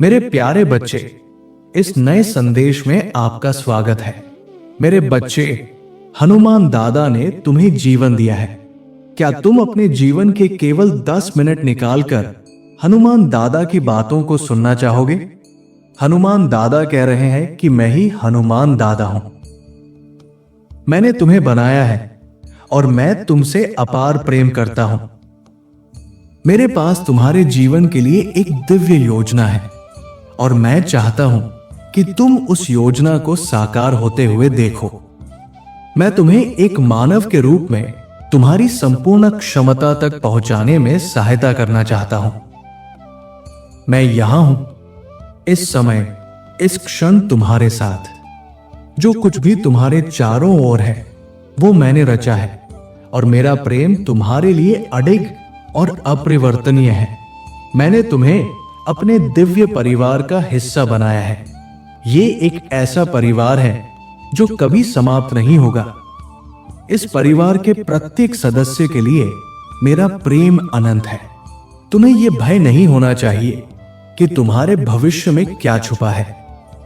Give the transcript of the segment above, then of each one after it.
मेरे प्यारे बच्चे, इस नए संदेश में आपका स्वागत है। मेरे बच्चे, हनुमान दादा ने तुम्हें जीवन दिया है। क्या तुम अपने जीवन के केवल 10 मिनट निकालकर हनुमान दादा की बातों को सुनना चाहोगे? हनुमान दादा कह रहे हैं कि मैं ही हनुमान दादा हूं। मैंने तुम्हें बनाया है और मैं तुमसे अपार प्रेम करता हूं। मेरे पास तुम्हारे जीवन के लिए एक दिव्य योजना है और मैं चाहता हूं कि तुम उस योजना को साकार होते हुए देखो। मैं तुम्हें एक मानव के रूप में तुम्हारी संपूर्ण क्षमता तक पहुंचाने में सहायता करना चाहता हूं। मैं यहां हूं, इस समय, इस क्षण तुम्हारे साथ। जो कुछ भी तुम्हारे चारों ओर है वो मैंने रचा है और मेरा प्रेम तुम्हारे लिए अडिग और अपरिवर्तनीय है। मैंने तुम्हें अपने दिव्य परिवार का हिस्सा बनाया है। ये एक ऐसा परिवार है जो कभी समाप्त नहीं होगा। इस परिवार के प्रत्येक सदस्य के लिए मेरा प्रेम अनंत है। तुम्हें यह भय नहीं होना चाहिए कि तुम्हारे भविष्य में क्या छुपा है।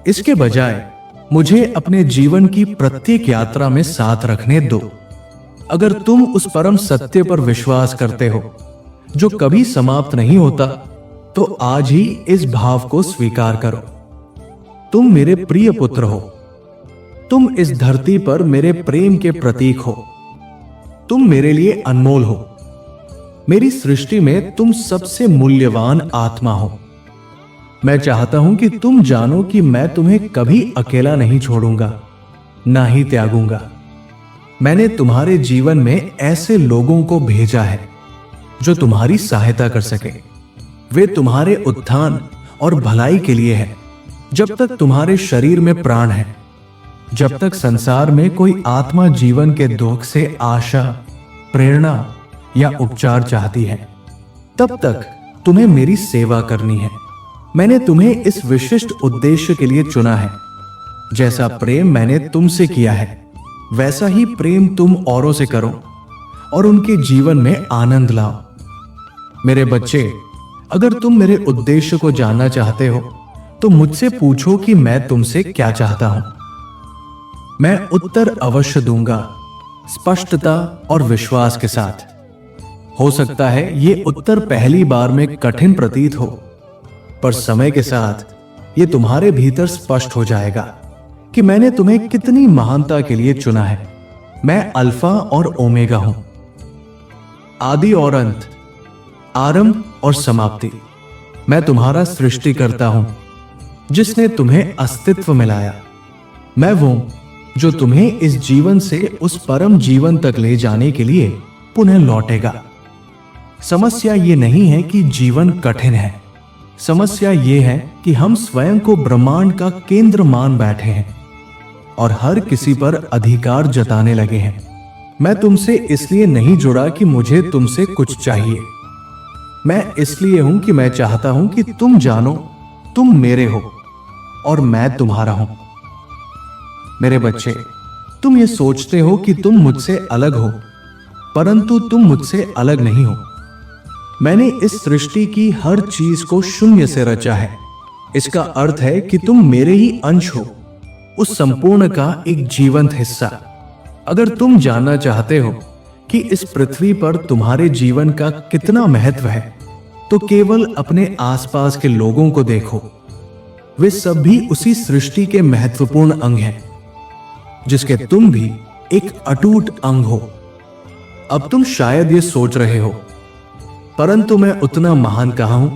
इसके बजाय मुझे अपने जीवन की प्रत्येक यात्रा में साथ रखने दो। अगर तुम उस परम सत्य पर विश्वास करते हो जो कभी समाप्त नहीं होता, तो आज ही इस भाव को स्वीकार करो। तुम मेरे प्रिय पुत्र हो। तुम इस धरती पर मेरे प्रेम के प्रतीक हो। तुम मेरे लिए अनमोल हो। मेरी सृष्टि में तुम सबसे मूल्यवान आत्मा हो। मैं चाहता हूं कि तुम जानो कि मैं तुम्हें कभी अकेला नहीं छोड़ूंगा, ना ही त्यागूंगा। मैंने तुम्हारे जीवन में ऐसे लोगों को भेजा है जो तुम्हारी सहायता कर सके। वे तुम्हारे उत्थान और भलाई के लिए है। जब तक तुम्हारे शरीर में प्राण है, जब तक संसार में कोई आत्मा जीवन के दुख से आशा, प्रेरणा या उपचार चाहती है, तब तक तुम्हें मेरी सेवा करनी है। मैंने तुम्हें इस विशिष्ट उद्देश्य के लिए चुना है। जैसा प्रेम मैंने तुमसे किया है, वैसा ही प्रेम तुम औरों से करो और उनके जीवन में आनंद लाओ। मेरे बच्चे, अगर तुम मेरे उद्देश्य को जानना चाहते हो तो मुझसे पूछो कि मैं तुमसे क्या चाहता हूं। मैं उत्तर अवश्य दूंगा, स्पष्टता और विश्वास के साथ। हो सकता है ये उत्तर पहली बार में कठिन प्रतीत हो, पर समय के साथ ये तुम्हारे भीतर स्पष्ट हो जाएगा कि मैंने तुम्हें कितनी महानता के लिए चुना है। मैं अल्फा और ओमेगा हूं, आदि और अंत, आरंभ और समाप्ति। मैं तुम्हारा सृष्टिकर्ता हूं जिसने तुम्हें अस्तित्व में लाया। मैं वो जो तुम्हें इस जीवन से उस परम जीवन तक ले जाने के लिए पुनः लौटेगा। समस्या ये नहीं है कि जीवन कठिन है। समस्या ये है कि हम स्वयं को ब्रह्मांड का केंद्र मान बैठे हैं और हर किसी पर अधिकार जताने लगे हैं। मैं तुमसे इसलिए नहीं जुड़ा कि मुझे तुमसे कुछ चाहिए। मैं इसलिए हूं कि मैं चाहता हूं कि तुम जानो तुम मेरे हो और मैं तुम्हारा हूं। मेरे बच्चे, तुम ये सोचते हो कि तुम मुझसे अलग हो, परंतु तुम मुझसे अलग नहीं हो। मैंने इस सृष्टि की हर चीज को शून्य से रचा है। इसका अर्थ है कि तुम मेरे ही अंश हो, उस संपूर्ण का एक जीवंत हिस्सा। अगर तुम जानना चाहते हो कि इस पृथ्वी पर तुम्हारे जीवन का कितना महत्व है, तो केवल अपने आसपास के लोगों को देखो। वे सब भी उसी सृष्टि के महत्वपूर्ण अंग हैं, जिसके तुम भी एक अटूट अंग हो। अब तुम शायद ये सोच रहे हो, परंतु मैं उतना महान कहां हूं?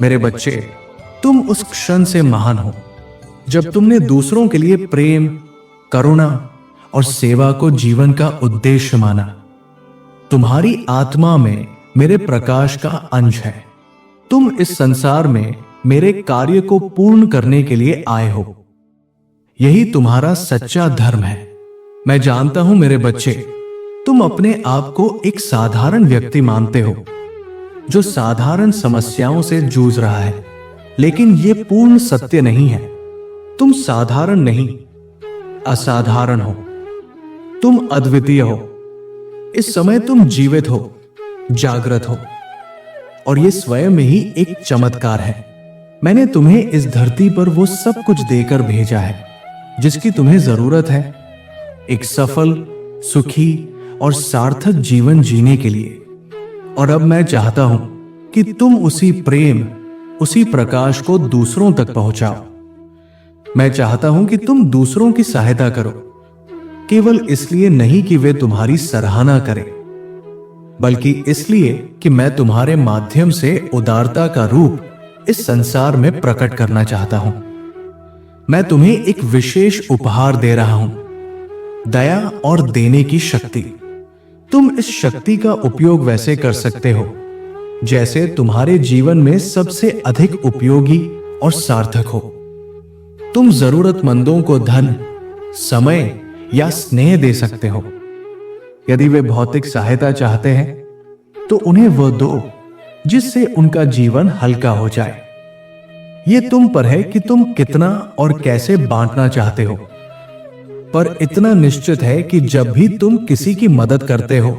मेरे बच्चे, तुम उस क्षण से महान हो जब तुमने दूसरों के लिए प्रेम, करुणा और सेवा को जीवन का उद्देश्य माना। तुम्हारी आत्मा में मेरे प्रकाश का अंश है। तुम इस संसार में मेरे कार्य को पूर्ण करने के लिए आए हो। यही तुम्हारा सच्चा धर्म है। मैं जानता हूं मेरे बच्चे, तुम अपने आप को एक साधारण व्यक्ति मानते हो जो साधारण समस्याओं से जूझ रहा है, लेकिन यह पूर्ण सत्य नहीं है। तुम साधारण नहीं, असाधारण हो। तुम अद्वितीय हो। इस समय तुम जीवित हो, जागृत हो, और यह स्वयं में ही एक चमत्कार है। मैंने तुम्हें इस धरती पर वो सब कुछ देकर भेजा है जिसकी तुम्हें जरूरत है, एक सफल, सुखी और सार्थक जीवन जीने के लिए। और अब मैं चाहता हूं कि तुम उसी प्रेम, उसी प्रकाश को दूसरों तक पहुंचाओ। मैं चाहता हूं कि तुम दूसरों की सहायता करो, केवल इसलिए नहीं कि वे तुम्हारी सराहना करें, बल्कि इसलिए कि मैं तुम्हारे माध्यम से उदारता का रूप इस संसार में प्रकट करना चाहता हूं। मैं तुम्हें एक विशेष उपहार दे रहा हूं, दया और देने की शक्ति। तुम इस शक्ति का उपयोग वैसे कर सकते हो जैसे तुम्हारे जीवन में सबसे अधिक उपयोगी और सार्थक हो। तुम जरूरतमंदों को धन, समय या स्नेह दे सकते हो। यदि वे भौतिक सहायता चाहते हैं तो उन्हें वो दो जिससे उनका जीवन हल्का हो जाए। यह तुम पर है कि तुम कितना और कैसे बांटना चाहते हो, पर इतना निश्चित है कि जब भी तुम किसी की मदद करते हो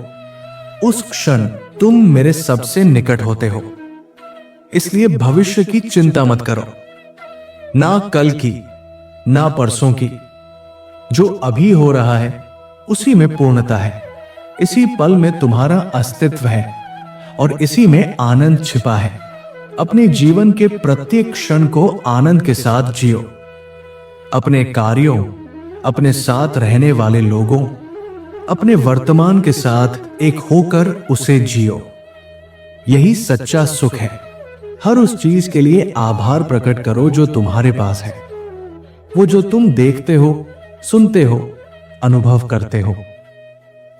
उस क्षण तुम मेरे सबसे निकट होते हो। इसलिए भविष्य की चिंता मत करो, ना कल की, ना परसों की। जो अभी हो रहा है उसी में पूर्णता है, इसी पल में तुम्हारा अस्तित्व है और इसी में आनंद छिपा है। अपने जीवन के प्रत्येक क्षण को आनंद के साथ जियो। अपने कार्यों, अपने साथ रहने वाले लोगों, अपने वर्तमान के साथ एक होकर उसे जियो। यही सच्चा सुख है। हर उस चीज के लिए आभार प्रकट करो जो तुम्हारे पास है, वो जो तुम देखते हो, सुनते हो, अनुभव करते हो।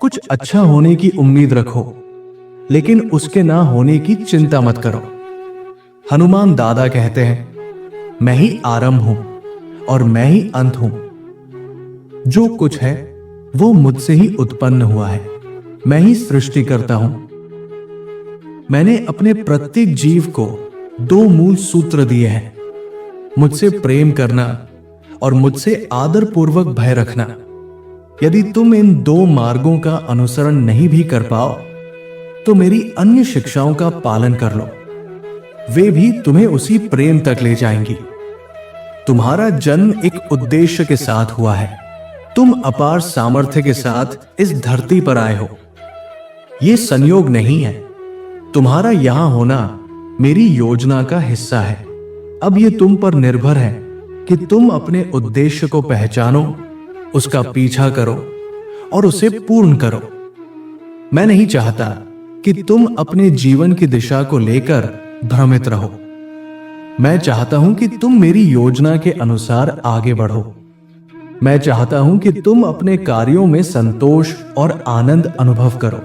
कुछ अच्छा होने की उम्मीद रखो, लेकिन उसके ना होने की चिंता मत करो। हनुमान दादा कहते हैं, मैं ही आरंभ हूं और मैं ही अंत हूं। जो कुछ है वो मुझसे ही उत्पन्न हुआ है। मैं ही सृष्टि करता हूं। मैंने अपने प्रत्येक जीव को 2 मूल सूत्र दिए हैं, मुझसे प्रेम करना और मुझसे आदर पूर्वक भय रखना। यदि तुम इन 2 मार्गों का अनुसरण नहीं भी कर पाओ तो मेरी अन्य शिक्षाओं का पालन कर लो, वे भी तुम्हें उसी प्रेम तक ले जाएंगी। तुम्हारा जन्म एक उद्देश्य के साथ हुआ है। तुम अपार सामर्थ्य के साथ इस धरती पर आए हो। यह संयोग नहीं है। तुम्हारा यहां होना मेरी योजना का हिस्सा है। अब यह तुम पर निर्भर है कि तुम अपने उद्देश्य को पहचानो, उसका पीछा करो और उसे पूर्ण करो। मैं नहीं चाहता कि तुम अपने जीवन की दिशा को लेकर भ्रमित रहो। मैं चाहता हूं कि तुम मेरी योजना के अनुसार आगे बढ़ो। मैं चाहता हूं कि तुम अपने कार्यों में संतोष और आनंद अनुभव करो,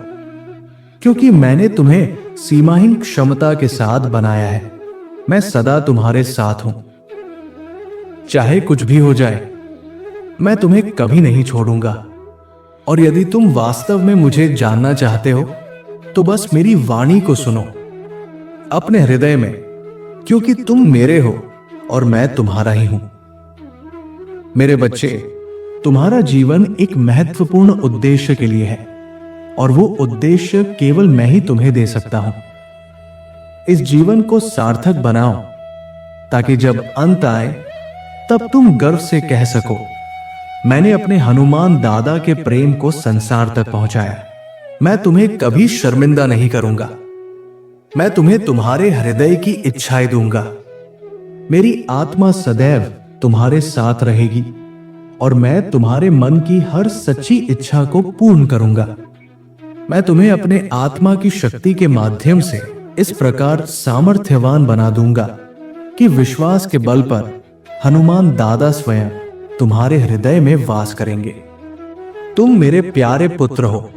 क्योंकि मैंने तुम्हें सीमाहीन क्षमता के साथ बनाया है। मैं सदा तुम्हारे साथ हूं। चाहे कुछ भी हो जाए, मैं तुम्हें कभी नहीं छोड़ूंगा। और यदि तुम वास्तव में मुझे जानना चाहते हो तो बस मेरी वाणी को सुनो अपने हृदय में, क्योंकि तुम मेरे हो और मैं तुम्हारा ही हूं। मेरे बच्चे, तुम्हारा जीवन एक महत्वपूर्ण उद्देश्य के लिए है और वो उद्देश्य केवल मैं ही तुम्हें दे सकता हूं। इस जीवन को सार्थक बनाओ ताकि जब अंत आए तब तुम गर्व से कह सको, मैंने अपने हनुमान दादा के प्रेम को संसार तक पहुंचाया। मैं तुम्हें कभी शर्मिंदा नहीं करूंगा। मैं तुम्हें तुम्हारे हृदय की इच्छाएं दूंगा। मेरी आत्मा सदैव तुम्हारे साथ रहेगी और मैं तुम्हारे मन की हर सच्ची इच्छा को पूर्ण करूंगा। मैं तुम्हें अपने आत्मा की शक्ति के माध्यम से इस प्रकार सामर्थ्यवान बना दूंगा कि विश्वास के बल पर हनुमान दादा स्वयं तुम्हारे हृदय में वास करेंगे। तुम मेरे प्यारे पुत्र हो।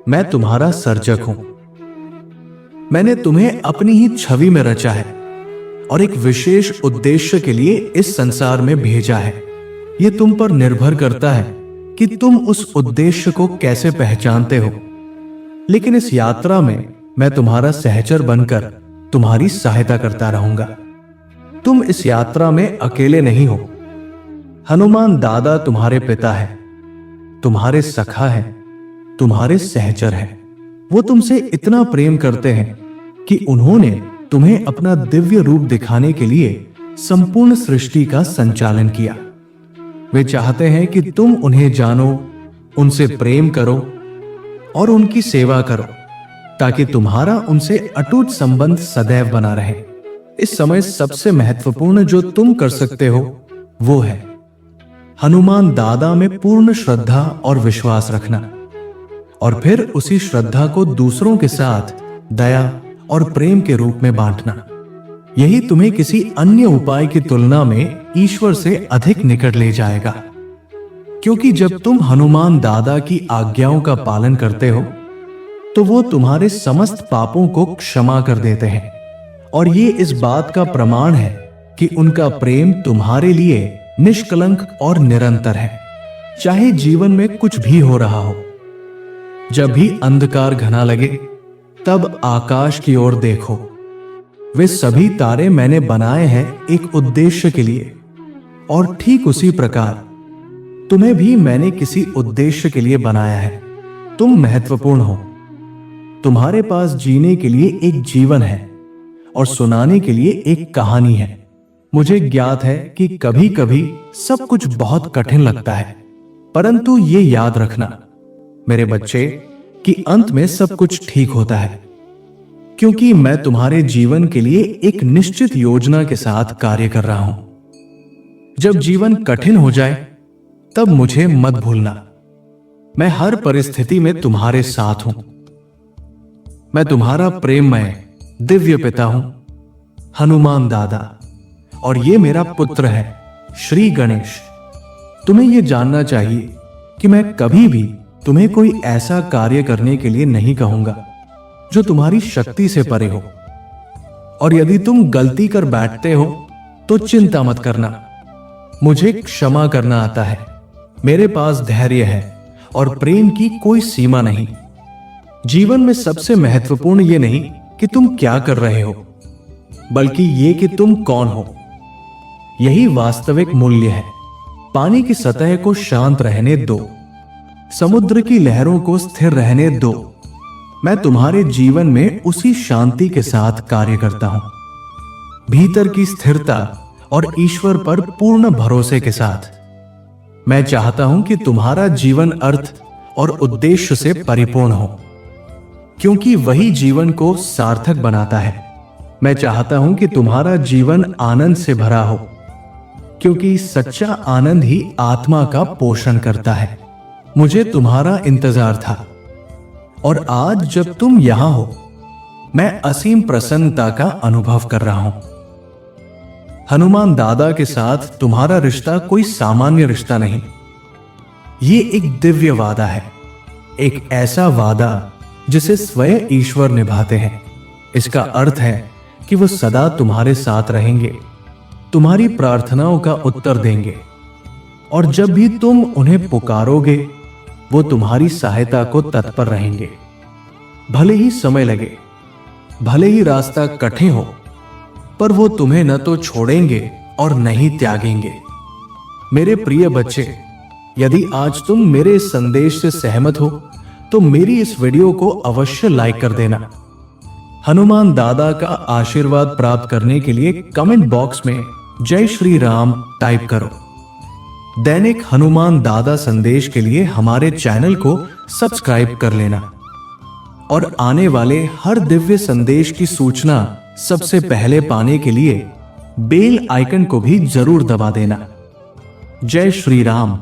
मैं तुम्हारा सर्जक हूं। मैंने तुम्हें अपनी ही छवि में रचा है और एक विशेष उद्देश्य के लिए इस संसार में भेजा है। यह तुम पर निर्भर करता है कि तुम उस उद्देश्य को कैसे पहचानते हो। लेकिन इस यात्रा में मैं तुम्हारा सहचर बनकर तुम्हारी सहायता करता रहूंगा। तुम इस यात्रा में अकेले नहीं हो। हनुमान दादा तुम्हारे पिता है, तुम्हारे सखा है, तुम्हारे सहचर है। वो तुमसे इतना प्रेम करते हैं कि उन्होंने तुम्हें अपना दिव्य रूप दिखाने के लिए संपूर्ण सृष्टि का संचालन किया। वे चाहते हैं कि तुम उन्हें जानो, उनसे प्रेम करो और उनकी सेवा करो, ताकि तुम्हारा उनसे अटूट संबंध सदैव बना रहे। इस समय सबसे महत्वपूर्ण जो तुम कर सकते हो वो है हनुमान दादा में पूर्ण श्रद्धा और विश्वास रखना, और फिर उसी श्रद्धा को दूसरों के साथ दया और प्रेम के रूप में बांटना। यही तुम्हें किसी अन्य उपाय की तुलना में ईश्वर से अधिक निकट ले जाएगा, क्योंकि जब तुम हनुमान दादा की आज्ञाओं का पालन करते हो तो वो तुम्हारे समस्त पापों को क्षमा कर देते हैं, और ये इस बात का प्रमाण है कि उनका प्रेम तुम्हारे लिए निष्कलंक और निरंतर है, चाहे जीवन में कुछ भी हो रहा हो। जब भी अंधकार घना लगे तब आकाश की ओर देखो। वे सभी तारे मैंने बनाए हैं एक उद्देश्य के लिए, और ठीक उसी प्रकार तुम्हें भी मैंने किसी उद्देश्य के लिए बनाया है। तुम महत्वपूर्ण हो। तुम्हारे पास जीने के लिए एक जीवन है और सुनाने के लिए एक कहानी है। मुझे ज्ञात है कि कभी कभी सब कुछ बहुत कठिन लगता है, परंतु ये याद रखना मेरे बच्चे कि अंत में सब कुछ ठीक होता है, क्योंकि मैं तुम्हारे जीवन के लिए एक निश्चित योजना के साथ कार्य कर रहा हूं। जब जीवन कठिन हो जाए तब मुझे मत भूलना। मैं हर परिस्थिति में तुम्हारे साथ हूं। मैं तुम्हारा प्रेममय दिव्य पिता हूं, हनुमान दादा, और ये मेरा पुत्र है श्री गणेश। तुम्हें यह जानना चाहिए कि मैं कभी भी तुम्हें कोई ऐसा कार्य करने के लिए नहीं कहूंगा जो तुम्हारी शक्ति से परे हो, और यदि तुम गलती कर बैठते हो तो चिंता मत करना। मुझे क्षमा करना आता है, मेरे पास धैर्य है और प्रेम की कोई सीमा नहीं। जीवन में सबसे महत्वपूर्ण ये नहीं कि तुम क्या कर रहे हो, बल्कि ये कि तुम कौन हो। यही वास्तविक मूल्य है। पानी की सतह को शांत रहने दो, समुद्र की लहरों को स्थिर रहने दो। मैं तुम्हारे जीवन में उसी शांति के साथ कार्य करता हूं, भीतर की स्थिरता और ईश्वर पर पूर्ण भरोसे के साथ। मैं चाहता हूं कि तुम्हारा जीवन अर्थ और उद्देश्य से परिपूर्ण हो, क्योंकि वही जीवन को सार्थक बनाता है। मैं चाहता हूं कि तुम्हारा जीवन आनंद से भरा हो, क्योंकि सच्चा आनंद ही आत्मा का पोषण करता है। मुझे तुम्हारा इंतजार था, और आज जब तुम यहां हो मैं असीम प्रसन्नता का अनुभव कर रहा हूं। हनुमान दादा के साथ तुम्हारा रिश्ता कोई सामान्य रिश्ता नहीं, ये एक दिव्य वादा है, एक ऐसा वादा जिसे स्वयं ईश्वर निभाते हैं। इसका अर्थ है कि वो सदा तुम्हारे साथ रहेंगे, तुम्हारी प्रार्थनाओं का उत्तर देंगे, और जब भी तुम उन्हें पुकारोगे वो तुम्हारी सहायता को तत्पर रहेंगे। भले ही समय लगे, भले ही रास्ता कठिन हो, पर वो तुम्हें न तो छोड़ेंगे और न ही त्यागेंगे। मेरे प्रिय बच्चे, यदि आज तुम मेरे इस संदेश से सहमत हो तो मेरी इस वीडियो को अवश्य लाइक कर देना। हनुमान दादा का आशीर्वाद प्राप्त करने के लिए कमेंट बॉक्स में जय श्री राम टाइप करो। दैनिक हनुमान दादा संदेश के लिए हमारे चैनल को सब्सक्राइब कर लेना, और आने वाले हर दिव्य संदेश की सूचना सबसे पहले पाने के लिए बेल आइकन को भी जरूर दबा देना। जय श्री राम।